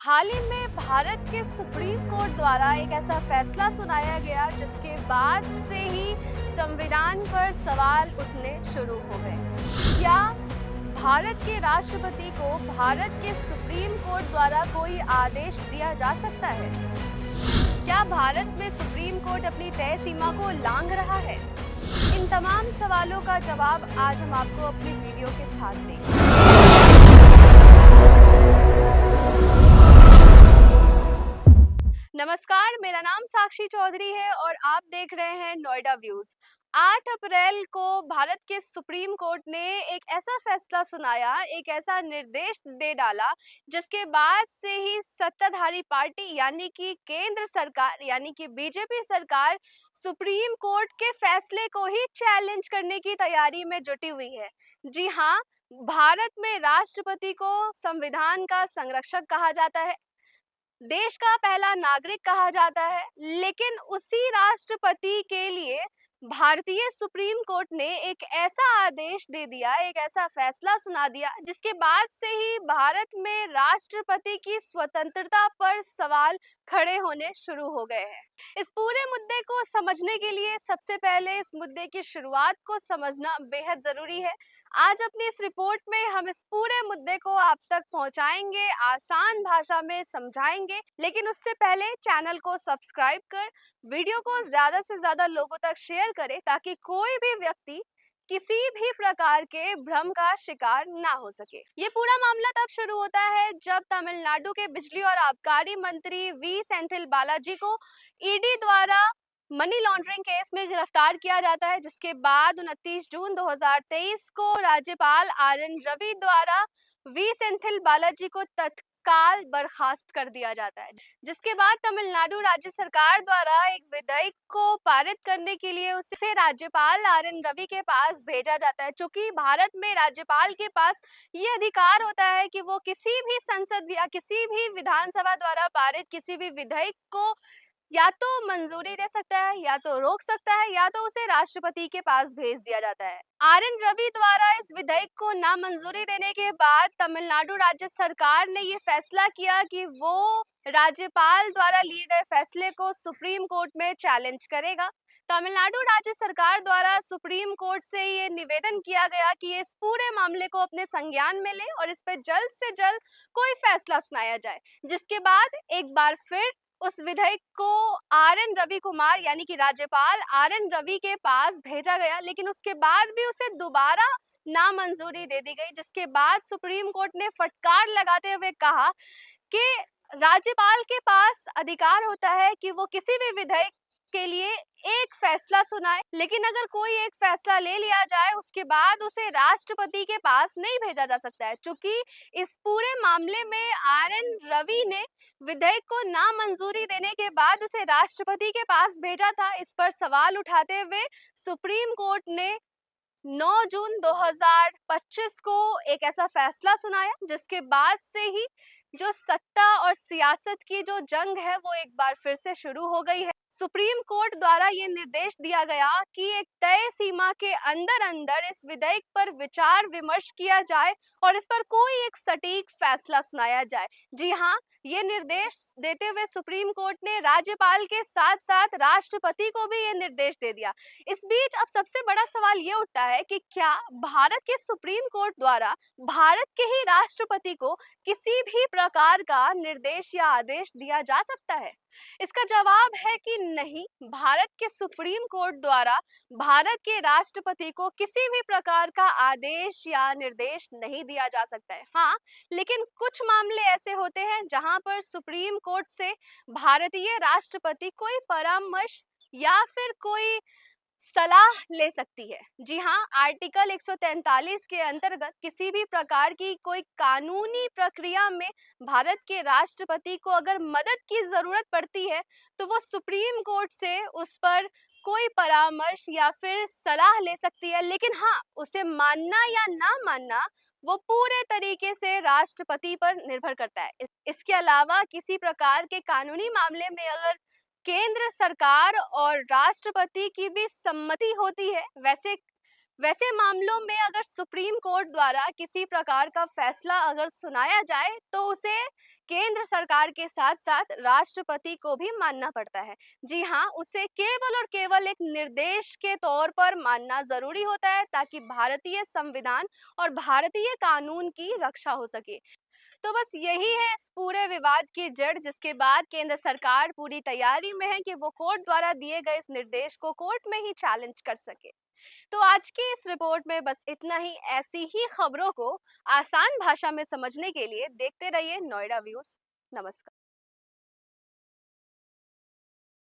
हाल ही में भारत के supreme court द्वारा एक ऐसा फैसला सुनाया गया जिसके बाद से ही संविधान पर सवाल उठने शुरू हो गए। क्या भारत के राष्ट्रपति को भारत के सुप्रीम कोर्ट द्वारा कोई आदेश दिया जा सकता है? क्या भारत में सुप्रीम कोर्ट अपनी तय सीमा को लांघ रहा है? इन तमाम सवालों का जवाब आज हम आपको अपनी वीडियो के साथ देंगे। नमस्कार, मेरा नाम साक्षी चौधरी है और आप देख रहे हैं नोएडा व्यूज। 8 अप्रैल को भारत के सुप्रीम कोर्ट ने एक ऐसा फैसला सुनाया, एक ऐसा निर्देश दे डाला जिसके बाद से ही सत्ताधारी पार्टी यानी कि केंद्र सरकार यानी कि बीजेपी सरकार सुप्रीम कोर्ट के फैसले को ही चैलेंज करने की तैयारी में जुटी हुई है। जी हाँ, भारत में राष्ट्रपति को संविधान का संरक्षक कहा जाता है, देश का पहला नागरिक कहा जाता है, लेकिन उसी राष्ट्रपति के लिए भारतीय सुप्रीम कोर्ट ने एक ऐसा आदेश दे दिया, एक ऐसा फैसला सुना दिया जिसके बाद से ही भारत में राष्ट्रपति की स्वतंत्रता पर सवाल खड़े होने शुरू हो गए हैं। इस पूरे मुद्दे को समझने के लिए सबसे पहले इस मुद्दे की शुरुआत को समझना बेहद जरूरी है। आज अपनी इस रिपोर्ट में हम इस पूरे मुद्दे को आप तक पहुंचाएंगे, आसान भाषा में समझाएंगे, लेकिन उससे पहले चैनल को सब्सक्राइब कर वीडियो को ज्यादा से ज्यादा लोगों तक शेयर करें ताकि कोई भी व्यक्ति किसी भी प्रकार के भ्रम का शिकार ना हो सके। ये पूरा मामला तब शुरू होता है जब तमिलनाडु के बिजली और आबकारी मंत्री वी सेंथिल बालाजी को ईडी द्वारा मनी लॉन्ड्रिंग केस में गिरफ्तार किया जाता है, जिसके बाद 29 जून 2023 को राज्यपाल आर एन रवि द्वारा वी सेंथिल बालाजी को तत्काल बर्खास्त कर दिया जाता है, जिसके बाद तमिलनाडु राज्य सरकार द्वारा एक विधेयक को पारित करने के लिए उसे राज्यपाल आर एन रवि के पास भेजा जाता है। चूंकि भारत में राज्यपाल के पास ये अधिकार होता है कि वो किसी भी संसद या किसी भी विधानसभा द्वारा पारित किसी भी विधेयक को या तो मंजूरी दे सकता है, या तो रोक सकता है, या तो उसे राष्ट्रपति के पास भेज दिया जाता है। आर एन रवि द्वारा इस विधेयक को नामंजूरी देने के बाद तमिलनाडु राज्य सरकार ने ये फैसला किया कि वो राज्यपाल द्वारा लिए गए फैसले को सुप्रीम कोर्ट में चैलेंज करेगा। तमिलनाडु राज्य सरकार द्वारा सुप्रीम कोर्ट से ये निवेदन किया गया कि इस पूरे मामले को अपने संज्ञान में ले और इस पर जल्द से जल्द कोई फैसला सुनाया जाए, जिसके बाद एक बार फिर उस विधेयक को आर एन रवि कुमार यानी कि राज्यपाल आर एन रवि के पास भेजा गया, लेकिन उसके बाद भी उसे दोबारा नामंजूरी दे दी गई, जिसके बाद सुप्रीम कोर्ट ने फटकार लगाते हुए कहा कि राज्यपाल के पास अधिकार होता है कि वो किसी भी विधेयक के लिए एक फैसला सुनाए, लेकिन अगर कोई एक फैसला ले लिया जाए उसके बाद उसे राष्ट्रपति के पास नहीं भेजा जा सकता है। चूंकि इस पूरे मामले में आर एन रवि ने विधेयक को नामंजूरी देने के बाद उसे राष्ट्रपति के पास भेजा था, इस पर सवाल उठाते हुए सुप्रीम कोर्ट ने 9 जून 2025 को एक ऐसा फैसला सुनाया, जिसके बाद से ही जो सत्ता और सियासत की जो जंग है वो एक बार फिर से शुरू हो गई है। सुप्रीम कोर्ट द्वारा ये निर्देश दिया गया कि एक तय सीमा के अंदर अंदर इस विधेयक पर विचार विमर्श किया जाए और इस पर कोई एक सटीक फैसला सुनाया जाए। जी हाँ, ये निर्देश देते हुए सुप्रीम कोर्ट ने राज्यपाल के साथ साथ राष्ट्रपति को भी ये निर्देश दे दिया। इस बीच अब सबसे बड़ा सवाल ये उठता है कि क्या भारत के सुप्रीम कोर्ट द्वारा भारत के ही राष्ट्रपति को किसी भी प्रकार का निर्देश या आदेश दिया जा सकता है? इसका जवाब है कि नहीं, भारत के सुप्रीम कोर्ट द्वारा भारत के राष्ट्रपति को किसी भी प्रकार का आदेश या निर्देश नहीं दिया जा सकता है। हाँ, लेकिन कुछ मामले ऐसे होते हैं जहां पर सुप्रीम कोर्ट से भारतीय राष्ट्रपति कोई परामर्श या फिर कोई सलाह ले सकती है। जी हाँ, आर्टिकल 143 के अंतर्गत किसी भी प्रकार की कोई कानूनी प्रक्रिया में भारत के राष्ट्रपति को अगर मदद की जरूरत पड़ती है तो वो सुप्रीम कोर्ट से उस पर कोई परामर्श या फिर सलाह ले सकती है, लेकिन हाँ, उसे मानना या ना मानना वो पूरे तरीके से राष्ट्रपति पर निर्भर करता है। इसके अलावा किसी प्रकार के कानूनी मामले में अगर केंद्र सरकार और राष्ट्रपति की भी सम्मति होती है, वैसे वैसे मामलों में अगर सुप्रीम कोर्ट द्वारा किसी प्रकार का फैसला अगर सुनाया जाए तो उसे केंद्र सरकार के साथ साथ राष्ट्रपति को भी मानना पड़ता है। जी हाँ, उसे केवल और केवल एक निर्देश के तौर पर मानना जरूरी होता है ताकि भारतीय संविधान और भारतीय कानून की रक्षा हो सके। तो बस यही है इस पूरे विवाद की जड़, जिसके बाद केंद्र सरकार पूरी तैयारी में है कि वो कोर्ट द्वारा दिए गए इस निर्देश को कोर्ट में ही चैलेंज कर सके। तो आज की इस रिपोर्ट में बस इतना ही। ऐसी ही खबरों को आसान भाषा में समझने के लिए देखते रहिए नोएडा व्यूज। नमस्कार।